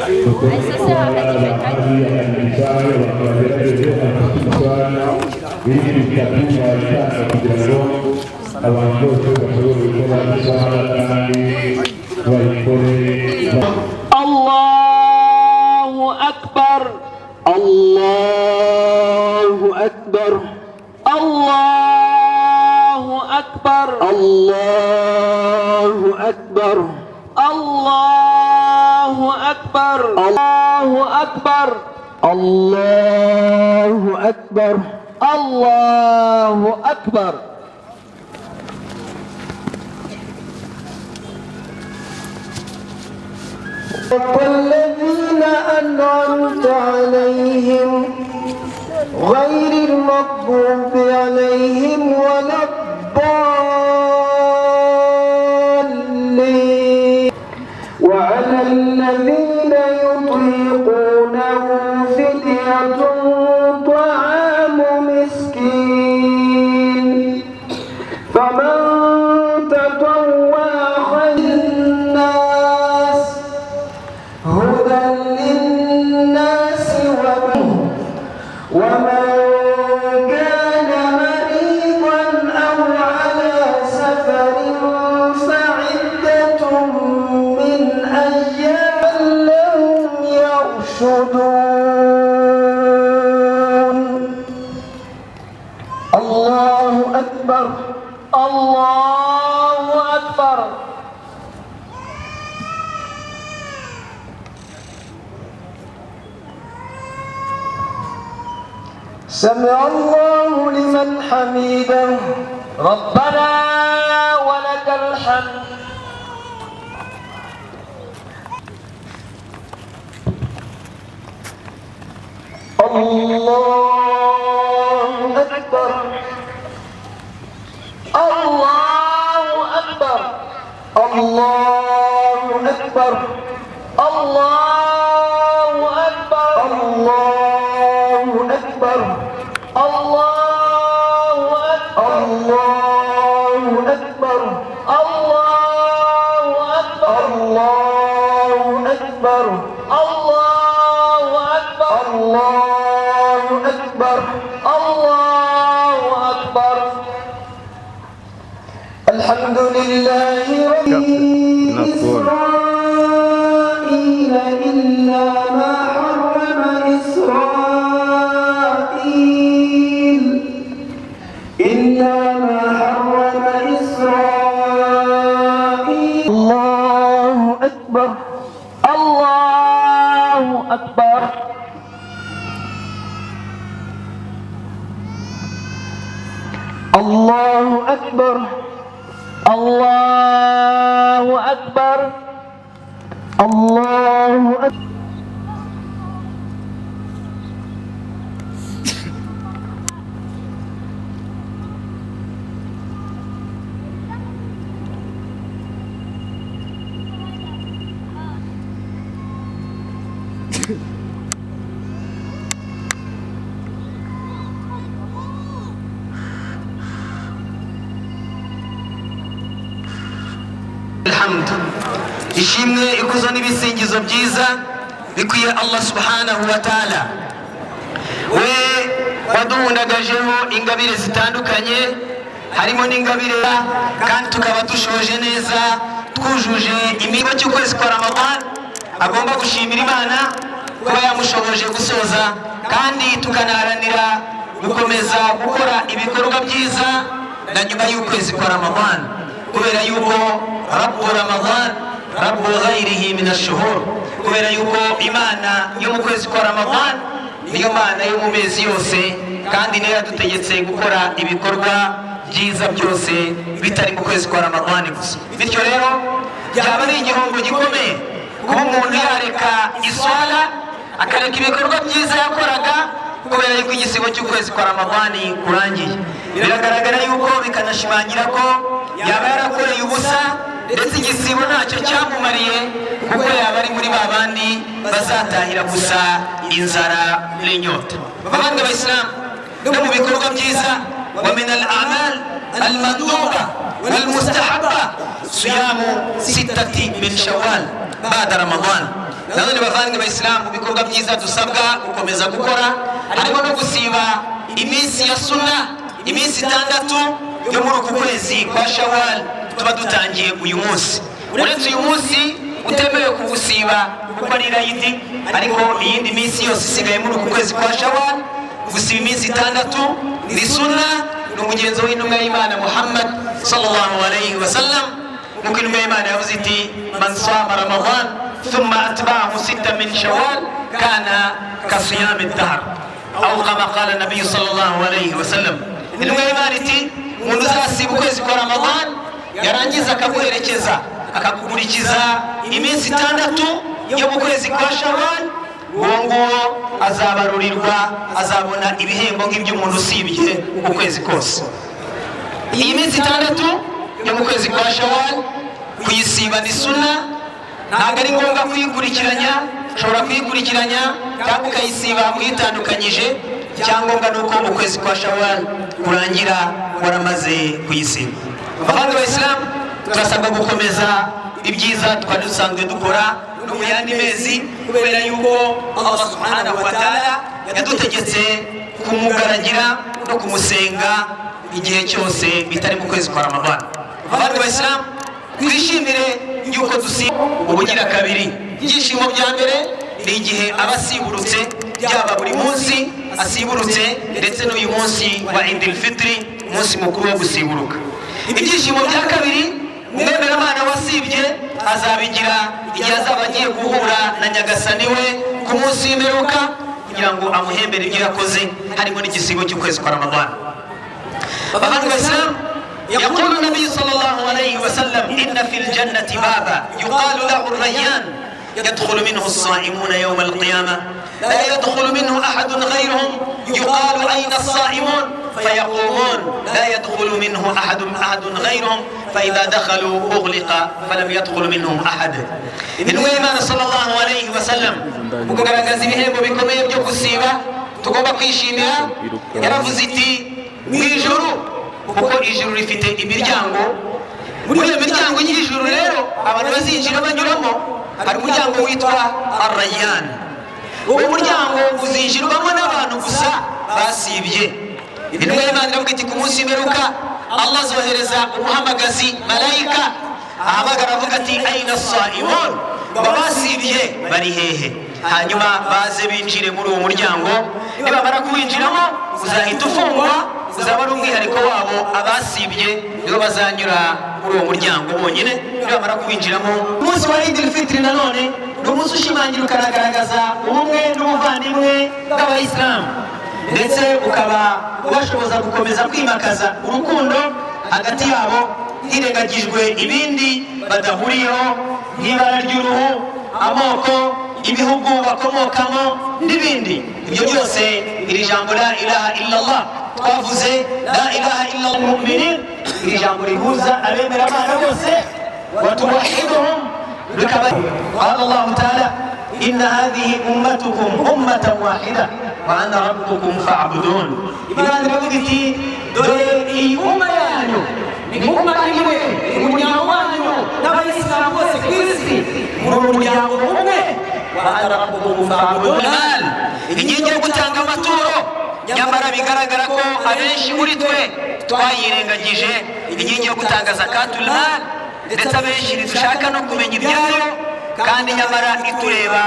Betul-betul adalah hari yang misalnya waktu itu misalnya ini kita buat kebijakan awal itu seluruh orang di Allahu Akbar, Allahu Akbar, Allahu Akbar, Allahu Akbar, Allahu Akbar, Allahu Akbar, Allahu Akbar, Allahu Akbar. والذين أنعمت عليهم غير المغضوب عليهم ولا الضالين وعلى الذين يطيقونه فدية طعام مسكين فمن تطوع خيرا الناس هدى للناس ومن كان مريضا أو على سفر فعدة من أيام لهم يرشدون. الله أكبر، الله أكبر. سمع الله لمن حمده ربنا ولك الحمد. الله أكبر، الله أكبر، الله أكبر، الله أكبر، الله أكبر، الله أكبر، الله أكبر، الله أكبر، الله أكبر، الله أكبر، الله أكبر، الله أكبر. الحمد لله رب إسرائيل إلا ما حرم إسرائيل إلا ما حرم إسرائيل. الله أكبر، الله أكبر. الله أكبر، الله أكبر، الله أكبر. ishimwe ikuzo n'ibisingizo byiza bikwiye Allah subhanahu wa ta'ala, we waduhundagajeho ingabire zitandukanye, harimo n'ingabire kandi tukaba dushoje neza twujuje imihigo cy'ukwezi kwa Ramadan. Agomba gushimira Imana kuba yamushoboje gusoza, kandi tukanaharanira gukomeza gukora ibikorwa byiza na nyuma y'ukwezi kwa Ramadan, kubera yuko Rabbu Ramadan Rabbu ghayrihi min ash-shuhur, kubera yuko Imana yo mu kwezi kwa Ramadan niyo Mana yo mu mezi yose, kandi niyo yadutegetse gukora ibikorwa byiza byose bitari mu kwezi kwa Ramadan gusa. Bityo rero byaba ari igihombo gikomeye kuba umuntu yareka iswala akareka ibikorwa byiza yakoraga kubera yuko igisibo cy'ukwezi kwa Ramadan kurangiye. Biragaragara yuko bikanashimangira ko yaba yarakoreye ubusa, ndetse igisibo ntacyo cyamumariye, kuko yaba ari muri babandi bazatahira gusa inzara n'inyota. Babandi b'Abayisilamu, no mu bikorwa byiza, wa min al-a'mal al-manduba wal-mustahabba siyamu sittati min shawwal ba'da Ramadan, nanone bavandimwe b'Isilamu bikorwa byiza dusabwa gukomeza gukora harimo no gusiba iminsi ya sunna iminsi 6 yo muri uku kwezi kwa Shawwal tuba dutangiye uyu munsi uretse uyu munsi utemewe kugusiba kuko ari Eid ariko iyindi minsi yose isigaye muri uku kwezi kwa Shawwal gusiba iminsi 6 ni sunna n'umugenzo w'intumwa y'Imana Muhammad sallallahu alayhi wa sallam nuko intumwa y'Imana yavuze iti man sama Ramadan thumma atba'ahu 6 min Shawwal kana kasiyam ad-dahr aw kama qala nabiy sallallahu alayhi wa sallam intumwa y'Imana iti umuntu uzasiba ukwezi kwa Ramadan yarangiza akaguherekeza akakugurikiza iminsi 6 yo mu kwezi kwa Shawwal uwo azabarurirwa azabona ibihembo nk'iby'umuntu usibye ukwezi kose iyi minsi 6 yo mu kwezi kwa Shawwal kuyisiba ni sunna ntabwo ari ngombwa kuyikurikiranya ushobora kuyikurikiranya cyangwa ukayisiba mwitandukanyije icyangombwa ni uko ukwezi kwa Shawwal kurangira waramaze kuyisiba abandi b'Isilamu turasabwa gukomeza ibyiza twari dusanzwe dukora no mu yandi mezi kubera yuko Allah subhanahu wa ta'ala yadutegetse kumugaragira no kumusenga igihe cyose bitari mu kwezi kwa Ramadan abandi b'Isilamu twishimire yuko dusiba ubugira kabiri ibyishimo bya mbere ni igihe abasiburutse byaba buri munsi asiburutse ndetse n'uyu munsi wa Eid al-Fitr umunsi mukuru wo gusiburuka ibyishimo bya kabiri umwemeramana wasibye azabigira igihe azaba agiye guhura na Nyagasani we ku munsi w'imperuka kugira ngo amuhembere ibyo yakoze harimo n'igisibo cy'ukwezi kwa Ramadan abandi b'Isilamu يقول النبي صلى الله عليه وسلم إن في الجنة بابا يقال له الريان يدخل منه الصائمون يوم القيامة لا يدخل منه أحد غيرهم يقال أين الصائمون فيقومون لا يدخل منه أحد غيرهم فإذا دخلوا أغلق فلم يدخل منهم أحد إنه إيمان صلى الله عليه وسلم وكذا بهم بكم يبجو السيبة تقوم بقيشينها يرفزتي ويجروا kuko ijuru rifite imiryango muri iyo miryango y'ijuru rero abantu bazinjira banyuramo hari umuryango witwa Ar-Rayyan uwo muryango uzinjirwamo n'abantu gusa basibye intumwa y'Imana iravuga iti ku munsi w'imperuka Allah azohereza umuhamagazi malayika ahamagara avuga ati aina as-saimun babasibye bari hehe hanyuma baze binjire muri uwo muryango nibamara kuwinjiramo uzahita ufungwa uzaba ari umwihariko wabo abasibye nibo bazanyura muri uwo muryango bonyine nibamara kuwinjiramo umunsi wa Eid al-Fitr nanone ni umunsi ushimangira ukanagaragaza ubumwe n'ubuvandimwe bw'abayisilamu ndetse ukaba ubashoboza gukomeza kwimakaza urukundo hagati yabo hirengagijwe ibindi badahuriyeho nk'ibara ry'uruhu amoko ibihugu bakomokamo n'ibindi ibyo byose iri jambo la ilaha illallah twavuze la ilaha illallah mu'minin iri jambo rihuza abemera Imana bose watuwahiduhum bikaba qala Allah ta'ala inna hadhihi ummatukum ummatan wahida wa ana rabbukum fa'budun ibandi bagiti dore iyi umma yanyu ni umma imwe umuryango wanyu n'abayisilamu bose ku isi muri umuryango umwe wa ana rabbukum fa'budun ingingo yo gutanga amaturo nyamara bigaragara ko abenshi muri twe twayirengagije ingingo yo gutanga zakatul mal ndetse abenshi dushaka no kumenya ibyayo kandi nyamara itureba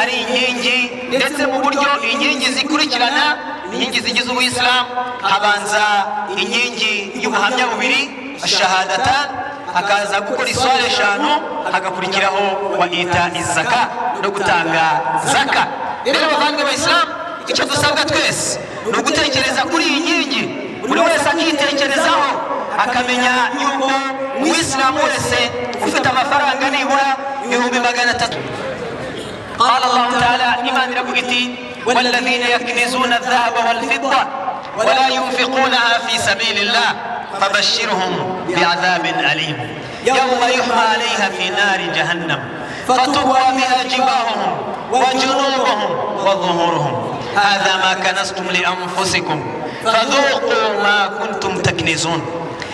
ari inkingi ndetse mu buryo inkingi zikurikirana inkingi zigize ubuyisilamu habanza inkingi y'ubuhamya bubiri ashahadatan hakaza gukora iswara 5 hagakurikiraho wa ita izaka no gutanga zaka rero bavandimwe b'Isilamu icyo dusabwa twese ni ugutekereza kuri iyi nkingi buri wese akitekerezaho akamenya yuko umuyisilamu wese ufite amafaranga nibura 300,000 قال الله تعالى إيمان ربك والذين يكنزون الذهب والفضة ولا ينفقونها في سبيل الله فبشرهم بعذاب أليم يوم يحمى عليها في نار جهنم فتقوى بها جباههم وجنوبهم وظهورهم هذا ما كنزتم لأنفسكم فذوقوا ما كنتم تكنزون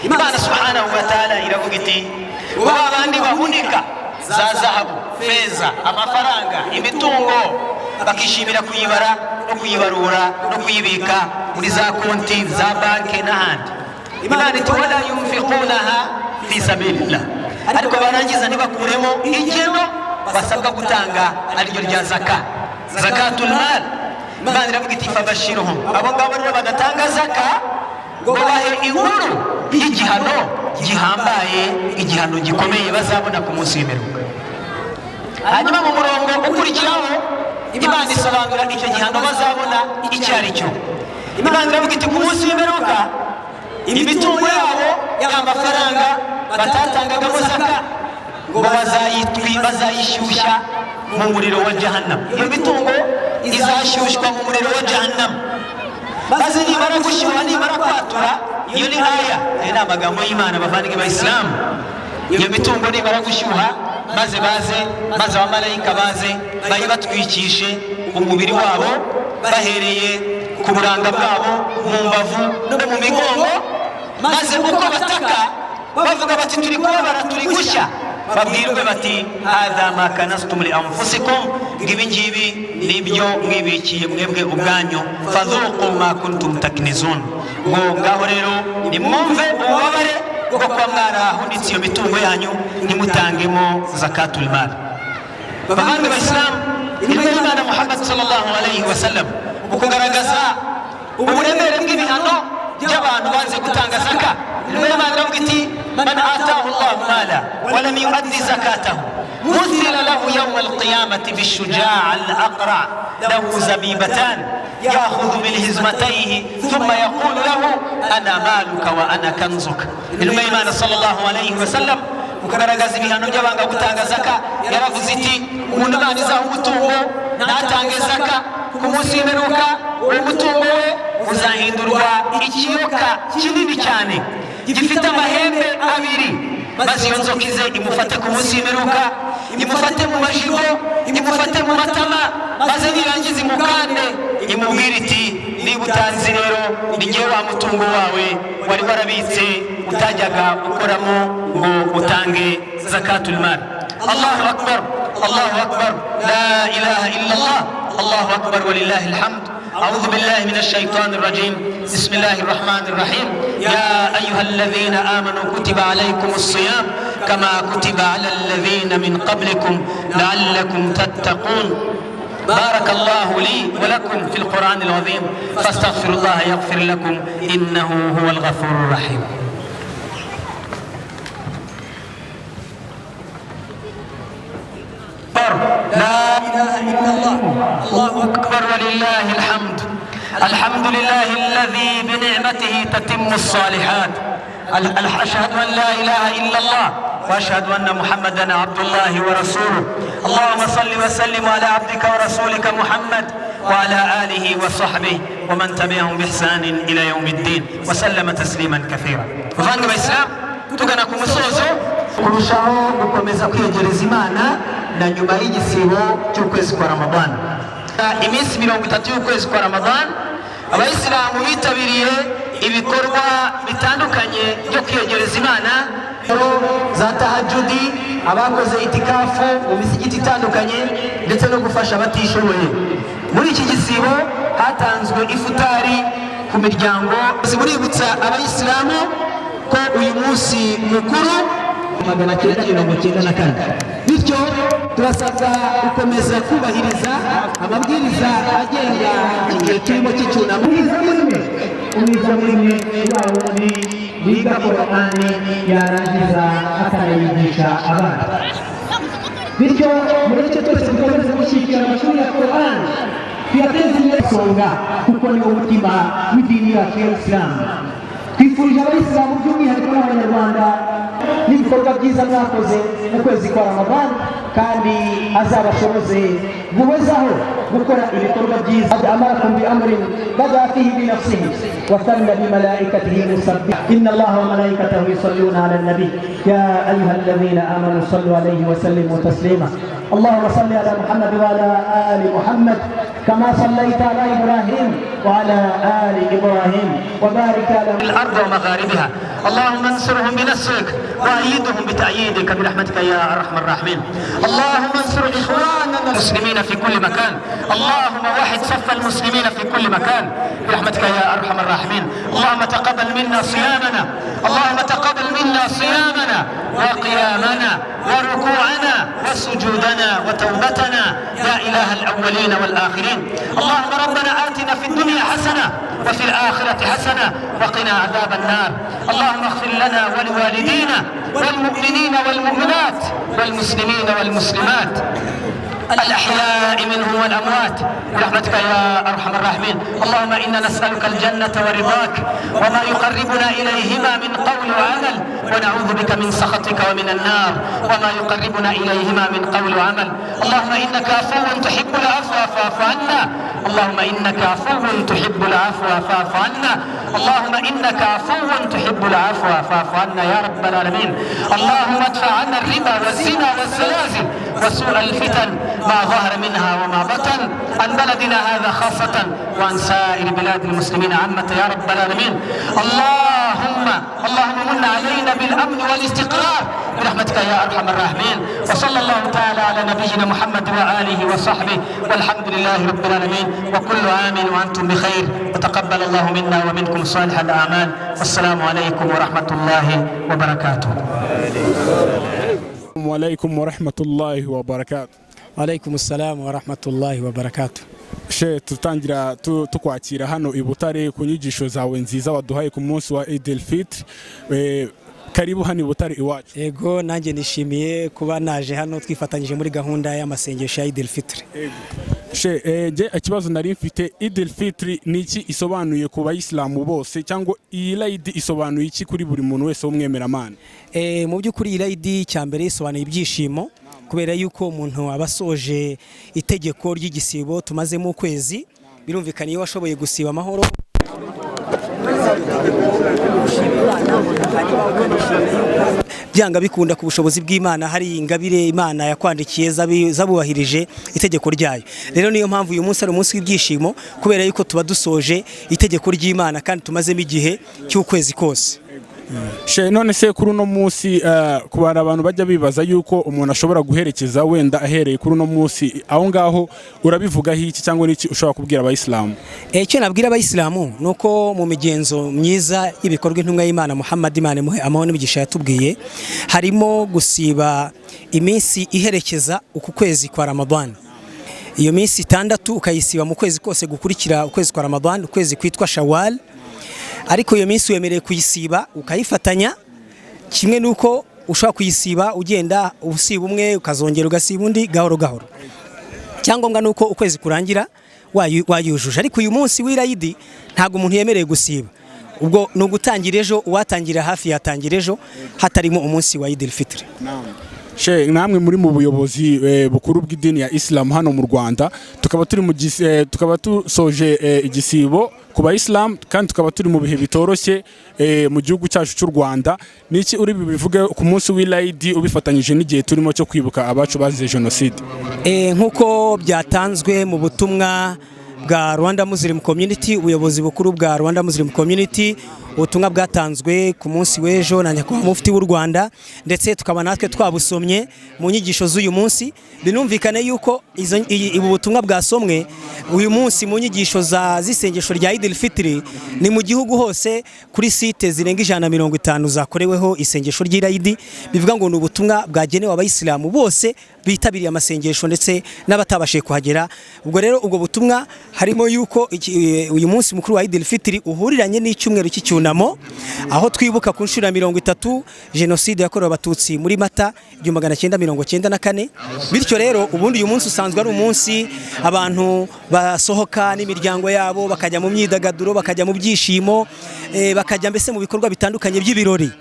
إيمان سبحانه وتعالى إلى وقتي وأغاني وهنك za zahabu, feza, amafaranga, imitungo, bakishimira kuyibara no kuyibarura no kuyibika muri za konti za banki n'ahandi. Imana iti wala yunfiqunaha fi sabilillah, ariko barangiza ntibakuremo igeno basabwa gutanga ariryo rya zakatul mal. Imana iravuga iti fabashiruhum, abo ngabo rero badatanga zaka ngo bahe inkuru y'igihano gihambaye, igihano gikomeye bazabona ku munsi w'imperuka. Hanyuma mu murongo ukurikiraho Imana isobanura icyo gihano bazabona icyo ari cyo. Imana iravuga iti ku munsi w'imperuka imitungo yabo y'amafaranga batatangagamo zaka ngo bazayishyushya mu muriro wa Jahannam. Iyo mitungo izashyushywa mu muriro wa Jahannam, maze nimara gushyuha, nimara kwatura, iyo ni aya, aya ni amagambo y'Imana bavandimwe b'Abayisilamu. Iyo mitungo nimara gushyuha maze abamarayika baze bayibatwikishe umubiri wabo, bahereye ku buranga bwabo, mu mbavu no mu migongo, maze uko bataka bavuga bati turi kubabara, turi gushya, babwirwe bati hadha ma kanastum li anfusikum, ibi ngibi nibyo mwibikiye mwebwe ubwanyu, fadhuqu ma kuntum taknizun. Ngo ngaho rero nimwumve ububabare bwo kuba mwarahunitse iyo mitungo yanyu, nimutangemo zakatul mal. Bavandimwe b'Abayisilamu, intumwa y'Imana Muhammad sallallahu alayhi wa sallam mu kugaragaza uburemere bw'ibihano by'abantu banze gutanga zaka, intumwa y'Imana iravuga iti man ataahu Allahu mala wa lam yu'addi zakatahu مثل له يوم القيامة بالشجاع الأقرع له زبيبتان يأخذ بالهزمتيه ثم يقول له أنا مالك وأنا كنزك. الإمام صلى الله عليه وسلم mukagaragaza ibihano by'abanga gutanga zaka, yaravuze iti umuntu nanizaho umutungo natange zaka ku munsi w'imperuka, uwo mutungo we uzahindurwa ikiyoka kinini cyane gifite amahembe abiri, maze iyo nzoka ize imufate ku munsi w'imperuka, imufate mu majigo, imufate mu matama, maze nirangiza imukande, imubwira iti niba utanzi rero ni njyewe wa mutungo wawe wari warabitse utajyaga ukoramo ngo utange zakatul mal. Allahu akbar, Allahu akbar, la ilaha illa Allah, Allahu akbar walillahi alhamd. أعوذ بالله من الشيطان الرجيم. بسم الله الرحمن الرحيم. يا أيها الذين آمنوا كتب عليكم الصيام كما كتب على الذين من قبلكم لعلكم تتقون. بارك الله لي ولكم في القرآن العظيم، فاستغفروا الله يغفر لكم إنه هو الغفور الرحيم. لا إله إلا الله، الله أكبر ولله الحمد. الحمد لله الذي بنعمته تتم الصالحات. أشهد أن لا إله إلا الله وأشهد أن محمدا عبد الله ورسوله. اللهم صل وسلم على عبدك ورسولك محمد وعلى آله وصحبه ومن تبعهم بإحسان إلى يوم الدين وسلم تسليما كثيرا. Bavandimwe b'Abayisilamu, tugana ku musozo kurushaho gukomeza kwiyegereza Imana na nyuma y'igisibo cy'ukwezi kwa Ramadhan. Iminsi 30 y'ukwezi kwa Ramadhan, Abayisilamu bitabiriye ibikorwa bitandukanye byo kwiyegereza Imana, za tahajudi, abakoze itikafu mu misigiti itandukanye, ndetse no gufasha abatishoboye. Muri iki gisibo hatanzwe ifutari ku miryango. Buributsa Abayisilamu ko uyu munsi mukuru 1994, bityo turasabwa gukomeza kubahiriza amabwiriza agenga igihe turimo cy'icyunamo. Umwiza muri wundi wiga Qur'ani yarangiza akanayigisha abana, bityo muri icyo twese dukomeza gushyigikira amashuri ya Qur'ani, tuyateze imbere songa kuko ni umutima w'idini yacu y'Isilamu. Twifurije Abayisilamu by'umwihariko n'Abanyarwanda n'ibikorwa byiza mwakoze mu kwezi kwa Ramadhan, kandi azabashoboze guhozaho gukora ibikorwa byiza. Amarakum bi amrin bada fihi bi nafsihi wa thanna bi malaikatihi musabbih inna Allaha wa malaikatahu yusalluna ala an-nabi ya ayyuhalladhina amanu sallu alayhi wa sallimu taslima. اللهم صل على محمد وعلى آل محمد كما صليت على إبراهيم وعلى آل إبراهيم وبارك على الأرض ومغاربها. اللهم انصرهم بنصرك وأيدهم بتأييدك برحمتك يا أرحم الراحمين. اللهم انصر إخواننا المسلمين في كل مكان. اللهم وحد صف المسلمين في كل مكان برحمتك يا أرحم الراحمين. اللهم تقبل منا صيامنا، اللهم تقبل منا صيامنا وقيامنا وركوعنا وسجودنا وتوبتنا يا إله الأولين والآخرين. اللهم ربنا آتنا في الدنيا حسنة وفي الآخرة حسنة وقنا عذاب النار. اللهم اغفر لنا ولوالدينا والمؤمنين والمؤمنات والمسلمين والمسلمات الأحياء منهم والأموات برحمتك يا أرحم الراحمين. اللهم إنا نسألك الجنة ورضاك وما يقربنا إليهما من قول وعمل، ونعوذ بك من سخطك ومن النار وما يقربنا إليهما من قول وعمل. اللهم إنك عفو تحب العفو فاعف عنا. اللهم إنك عفو تحب العفو فاعف عنا. اللهم إنك عفو تحب العفو فاعف عنا يا رب العالمين. اللهم ادفع عنا الربا والزنا والزلازل وسوء الفتن ما ظهر منها وما بطن عن بلدنا هذا خاصة وعن سائر بلاد المسلمين عامة يا رب العالمين. اللهم من علينا بالأمن والاستقرار برحمتك يا أرحم الراحمين. وصلى الله تعالى على نبينا محمد وآله وصحبه والحمد لله رب العالمين. وكل عام وأنتم بخير وتقبل الله منا ومنكم صالح الأعمال. والسلام عليكم ورحمة الله وبركاته. وعليكم ورحمة الله وبركاته. وعليكم السلام ورحمة الله وبركاته. She tutangira tukwakira hano i Butare ku nyigisho zawe nziza waduhaye ku munsi wa Eid al-Fitr. Karibu hano i Butare iwacu. Ego nanjye nishimiye kuba naje hano twifatanyije muri gahunda y'amasengesho ya Eid al-Fitr. She je ikibazo nari mfite, Eid al-Fitr niki isobanuye ku bayisilamu bose cyangwa iyi Eid isobanuye iki kuri buri muntu wese w'umwemeramana? Mu by'ukuri iyi Eid cyambere isobanuye ibyishimo kubera yuko umuntu abasoje itegeko ry'igisibo tumazemo ukwezi, birumvikana iyo washoboye gusiba amahoro byanga bikunda ku bushobozi bw'Imana hari ingabire Imana yakwandikiye zabubahirije itegeko ryayo. Rero niyo mpamvu uyu munsi ari umunsi w'ibyishimo kubera yuko tuba dusoje itegeko ry'Imana kandi tumazemo igihe cy'ukwezi kose. She none se kuri uno munsi kubara abantu bajya bibaza yuko umuntu ashobora guherekeza wenda ahereye kuri uno munsi, aho ngaho urabivugaho iki cyangwa n'iki ushobora kubwira abayisilamu? Icyo nabwira abayisilamu nuko mu migenzo myiza y'ibikorwa intumwa y'Imana Muhammad Imana muhe amahoro n'imigisha yatubwiye harimo gusiba iminsi iherekeza uku kwezi kwa Ramadan. Iyo minsi 6 ukayisiba mu kwezi kose gukurikira ukwezi kwa Ramadan, ukwezi kwitwa Shawwal. Ariko iyo minsi wemereye kuyisiba ukayifatanya kimwe nuko ushobora kuyisiba ugenda usiba umwe ukazongera ugasiba undi gahoro gahoro. Cyangombwa nuko ukwezi kurangira wayujuje. Ariko uyu munsi w'Eid ntago umuntu yemereye gusiba. Ubwo no gutangira ejo, uwatangira hafi yatangira ejo hatarimo umunsi wa Eid al-Fitr. She namwe muri mu buyobozi bukuru bw'idini ya Islam hano mu Rwanda, tukaba tusoje igisibo ku bayisilamu kandi tukaba turi mu bihe bitoroshye mu gihugu cyacu cy'u Rwanda. Niki uri bivuge ku munsi w'Eid ubifatanyije n'igihe turimo cyo kwibuka abacu bazize jenoside? Nkuko byatanzwe mu butumwa bwa Rwanda Muslim Community, ubuyobozi bukuru bwa Rwanda Muslim Community, ubutumwa bwatanzwe ku munsi w'ejo na nyakubahwa mufti w'u Rwanda, ndetse tukaba natwe twabusomye mu nyigisho z'uyu munsi. Binumvikane yuko ubu butumwa bwasomwe uyu munsi mu nyigisho z'isengesho rya Eid al-Fitr ni mu gihugu hose kuri site zirenga 150 zakoreweho isengesho ry'Eid. Bivuga ngo ni ubutumwa bwagenewe abayisilamu bose bitabiriye amasengesho ndetse n'abatabashe kuhagera. Ubwo rero ubwo butumwa harimo yuko uyu munsi mukuru wa Eid al-Fitr uhuriranye n'icyumweru cy'icyunamo, aho twibuka ku nshuro 30 jenoside yakorewe abatutsi muri Mata 1994. Bityo rero ubundi uyu munsi usanzwe ari umunsi abantu basohoka n'imiryango yabo bakajya mu myidagaduro, bakajya mu byishimo, bakajya mbese mu bikorwa bitandukanye by'ibirori.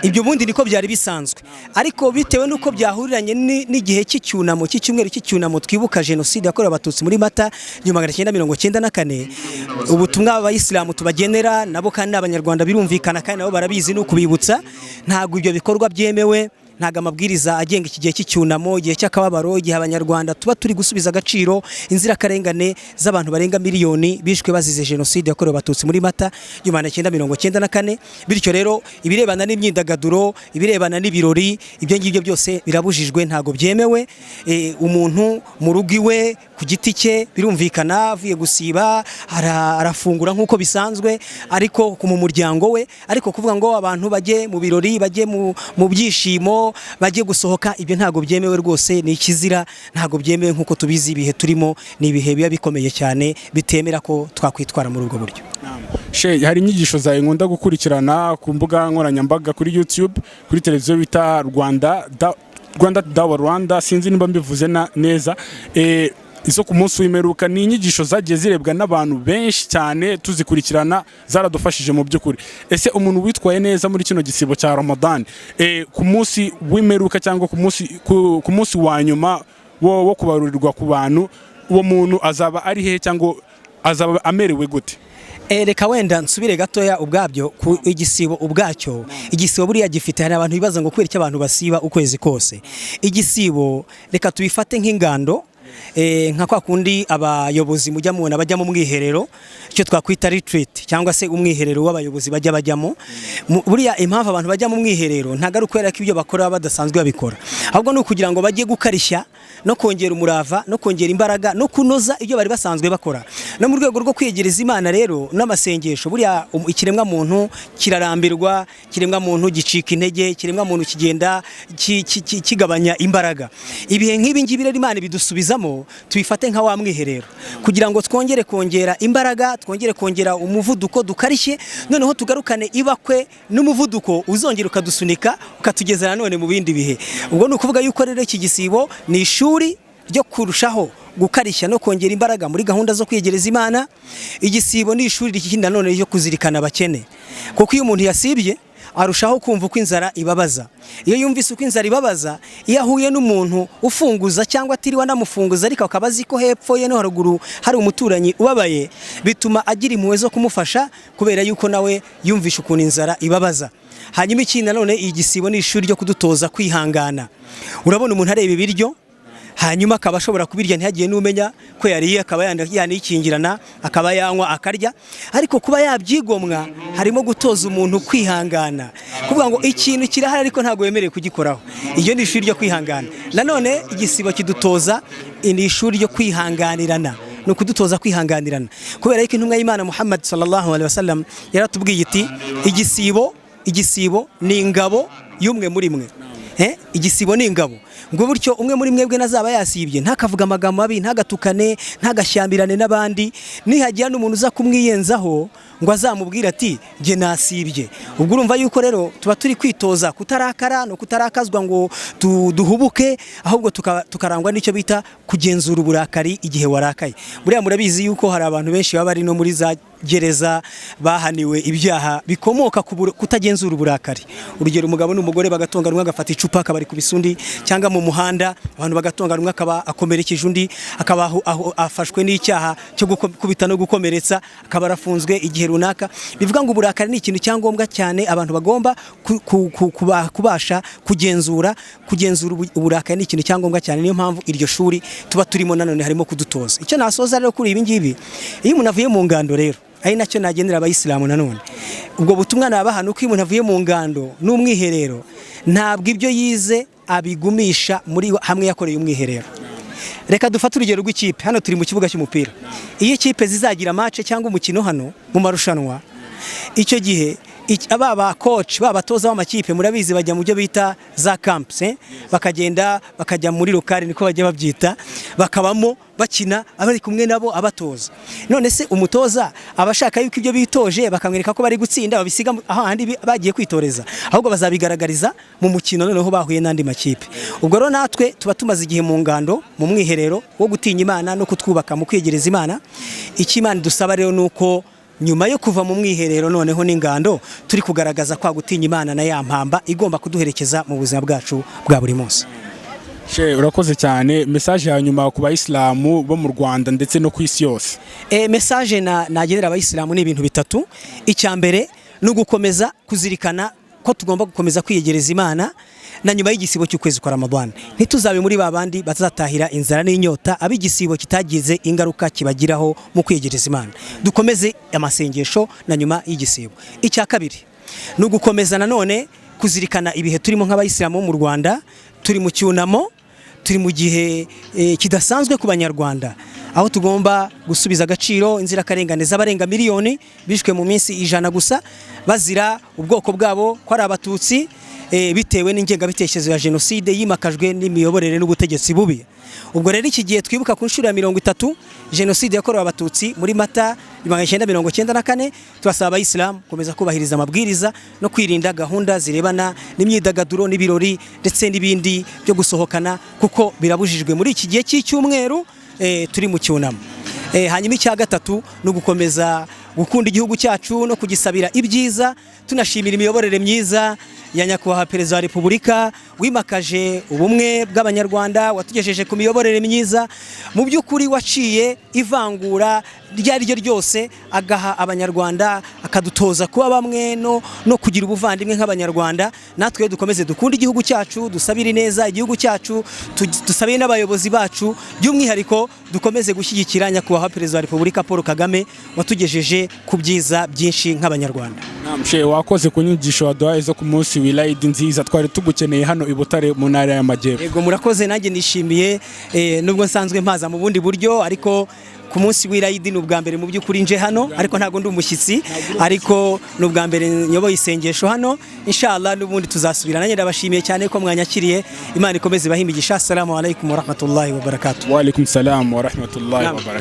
Ibyo bundi niko byari bisanzwe, ariko bitewe nuko byahuriranye n'igihe cy'icyunamo cy'icyumweru cy'icyunamo twibuka jenoside yakorewe abatutsi muri Mata 1994, ubutumwa abayisilamu tubagenera nabo kandi n'abanyarwanda birumvikana kandi nabo barabizi no kubibutsa, ntabwo ibyo bikorwa byemewe ntago amabwiriza agenga iki gihe cy'icyunamo, igihe cy'akababaro, igihe abanyarwanda tuba turi gusubiza agaciro inzirakarengane z'abantu barenga miliyoni bishwe bazize jenoside yakorewe abatutsi muri Mata 1994. Bityo rero ibirebana n'imyidagaduro, ibirebana n'ibirori, ibyo ngibyo byose birabujijwe, ntago byemewe. Umuntu mu rugo iwe ku giti cye birumvikana avuye gusiba arafungura nk'uko bisanzwe, ariko mu muryango we, ariko kuvuga ngo abantu bajye mu birori, bajye mu byishimo, bajye gusohoka, ibyo ntago byemewe rwose, ni ikizira, ntago byemewe nk'uko tubizi. Ibihe turimo ni ibihe biba bikomeye cyane, bitemera ko twakwitwara muri ubwo buryo. Hari inyigisho zawe nkunda gukurikirana ku mbuga nkoranyambaga, kuri YouTube, kuri televiziyo bita Rwanda, sinzi niba mbivuze neza. Izo ku munsi w'imperuka ni inyigisho zagiye zirebwa n'abantu benshi cyane, tuzikurikirana zaradufashije mu by'ukuri. Ese umuntu witwaye neza muri kino gisibo cya Ramadan, ku munsi w'imperuka cyangwa ku munsi wa nyuma wo kubarurirwa ku bantu, uwo muntu azaba ari hehe cyangwa azaba amerewe gute? Reka wenda nsubire gatoya ubwabyo ku igisibo ubwacyo. Igisibo buriya gifite, hari abantu bibaza ngo kubera iki abantu basiba ukwezi kose. Igisibo reka tubifate nk'ingando, nka kwa kundi abayobozi mujya mubona bajya mu mwiherero, icyo twakwita retreat cyangwa se umwiherero w'abayobozi bajyamo. Buriya impamvu abantu bajya mu mwiherero ntago ari ukwera ko ibyo bakora badasanzwe babikora, ahubwo ni ukugira ngo bajye gukarishya no kongera umurava no kongera imbaraga no kunoza ibyo bari basanzwe bakora, no mu rwego rwo kwiyegereza Imana. Rero n'amasengesho, buriya ikiremwa muntu kirarambirwa, kiremwa muntu gicika intege, kiremwa muntu kigenda kigabanya imbaraga. Ibihe nk'ibi ngibi rero Imana bidusubizamo, tubifate nka wa mwiherero kugira ngo twongere kongera imbaraga, twongere kongera umuvuduko, dukarishye, noneho tugarukane ibakwe n'umuvuduko uzongera ukadusunika ukatugeza nanone mu bindi bihe. Ubwo ni ukuvuga yuko rero iki gisibo ni ishuri ryo kurushaho gukarishya no kongera imbaraga muri gahunda zo kwiyegereza Imana. Igisibo ni ishuri rikindi nanone ryo kuzirikana abakene, kuko iyo umuntu yasibye arushaho kumva uko inzara ibabaza. Iyo yumvise uko inzara ibabaza, iyo ahuye n'umuntu ufunguza cyangwa atiriwe anamufunguza ariko akaba azi ko hepfo ye no haruguru hari umuturanyi ubabaye, bituma agira impuhwe zo kumufasha, kubera yuko nawe yumvisha ukuntu inzara ibabaza. Hanyuma ikindi nanone igisibo ni ishuri ryo kudutoza kwihangana. Urabona umuntu areba ibiryo hanyuma akaba ashobora kubirya ntihagiye n'umenya ko yariye, akaba yanikingirana, akaba yanywa akarya, ariko kuba yabyigomwa harimo gutoza umuntu kwihangana, kuvuga ngo ikintu kirahari ariko ntago yemerewe kugikoraho. Iyo ni ishuri ryo kwihangana. Nanone igisibo kidutoza, ni ishuri ryo kwihanganirana, no kudutoza kwihanganirana, kubera yuko intumwa y'Imana Muhammad sallallahu alaihi wasallam yaratubwiye iti igisibo ni ingabo y'umwe muri mwe. Igisibo ni ingabo, ngo buryo umwe muri mwebwe nazaba yasibye ntakavuga amagambo mabi, ntagatukane, ntagashyambirane n'abandi, nihagira n'umuntu uza kumwiyenzaho ngo azamubwira ati nge nasibye. Ubwo urumva yuko rero tuba turi kwitoza kutarakara no kutarakazwa ngo duhubuke, ahubwo tukarangwa n'icyo bita kugenzura uburakari igihe warakaye. Buriya murabizi yuko hari abantu benshi baba bari no muri za gereza bahaniwe ibyaha bikomoka kutagenzura uburakari. Urugero, umugabo n'umugore bagatonga rumwe agafata icupa akaba ari ku bisundi, cyangwa mu muhanda abantu bagatonga rumwe akaba akomerekeje undi, akaba afashwe n'icyaha cyo gukubita no gukomeretsa, akaba arafunzwe igihe runaka. Bivuga ngo uburakari ni ikintu cyangombwa cyane abantu bagomba kubasha kugenzura uburakari ni ikintu cyangombwa cyane. Niyo mpamvu iryo shuri tuba turimo nanone harimo kudutoza. Icyo nasoza rero kuri ibi ngibi, iyo umuntu avuye mu ngando rero, ari nacyo nagendera abayisilamu nanone, ubwo butumwa nabaha nuko iyo umuntu avuye mu ngando n'umwiherero, ntabwo ibyo yize abigumisha muri hamwe yakoreye umwiherero. Reka dufate urugero rw'ikipe. Hano turi mu kibuga cy'umupira. Iyo ikipe zizagira match cyangwa umukino hano mu marushanwa, icyo gihe aba coach batoza b'amakipe murabizi bajya mu byo bita za camps, bakagenda bakajya muri lokale, niko bajya babyita, bakabamo bakina abari kumwe nabo abatoza. None se umutoza abashaka yuko ibyo bitoje bakamwereka ko bari gutsinda, babisiga ahandi bagiye kwitoreza, ahubwo bazabigaragariza mu mukino noneho bahuye n'andi makipe. Ubwo rero natwe tuba tumaze igihe mu ngando, mu mwiherero wo gutinya Imana no kutwubaka mu kwiyegereza Imana. Icyo Imana dusaba rero nuko nyuma yo kuva mu mwiherero noneho n'ingando, turi kugaragaza kwa gutinya Imana na ya mpamba igomba kuduherekeza mu buzima bwacu bwa buri munsi. Urakoze cyane. Message ya nyuma ku bayisilamu bo mu Rwanda ndetse no ku isi yose? Message nagenera abayisilamu ni ibintu bitatu. Icya mbere ni ugukomeza kuzirikana ko tugomba gukomeza kwiyegereza Imana, na nyuma y'igisibo cy'ukwezi kwa Ramadan. Ntituzabe muri babandi bazatahira inzara n'inyota ab'igisibo kitagize ingaruka kibagiraho mu kwegereza Imana. Dukomeze amasengesho na nyuma y'igisibo. Icya kabiri ni ugukomeza nanone kuzirikana ibihe turimo nk'abayisilamu mu Rwanda, turi mu cyunamo, turi mu gihe kidasanzwe ku banyarwanda, aho tugomba gusubiza agaciro inzirakarengane z'abarenga miliyoni bishwe mu minsi 100 gusa bazira ubwoko bwabo ko ari abatutsi bitewe n'ingengabitekerezo ya jenoside yimakajwe n'imiyoborere n'ubutegetsi bubi. Ubwo rero iki gihe twibuka ku nshuro ya 30 jenoside yakorewe abatutsi muri Mata 1994, twasaba abayisilamu komeza kubahiriza amabwiriza no kwirinda gahunda zirebana n'imyidagaduro n'ibirori ndetse n'ibindi byo gusohokana kuko birabujijwe muri iki gihe cy'icyumweru turi mu cyunamo. Hanyuma icya gatatu no gukomeza gukunda igihugu cyacu no kugisabira ibyiza, tunashimira imiyoborere myiza ya nyakubahwa Perezida wa Repubulika wimakaje ubumwe bw'abanyarwanda, watugejeje ku miyoborere myiza, mu by'ukuri waciye ivangura ryari ryo ryose agaha abanyarwanda, akadutoza kuba bamwe no kugira ubuvandimwe nk'abanyarwanda. Natwe dukomeze dukunda igihugu cyacu, dusabire neza igihugu cyacu, dusabire n'abayobozi bacu, by'umwihariko dukomeze gushyigikira nyakubahwa Perezida wa Repubulika Paul Kagame watugejeje ku byiza byinshi nk'abanyarwanda. Namshe wakoze ku nyigisho waduhaye zo ku munsi w'Eid nziza, twari tugukeneye hano i Butare mu ntara y'Amajyepfo. Yego murakoze, nanjye nishimiye nubwo nsanzwe mpaza mu bundi buryo, ariko ku munsi w'Eid ni ubwa mbere mu by'ukuri nje hano, ariko ntago ndi umushyitsi, ariko ni ubwa mbere nyoboye isengesho hano. Inshallah n'ubundi tuzasubira. Nanjye ndabashimiye cyane ko mwanyakiriye. Imana ikomeze bahimigisha. Assalamu alaikum wa rahmatullahi wa barakatuh. Wa alaikum salam wa rahmatullahi wa barakatuh.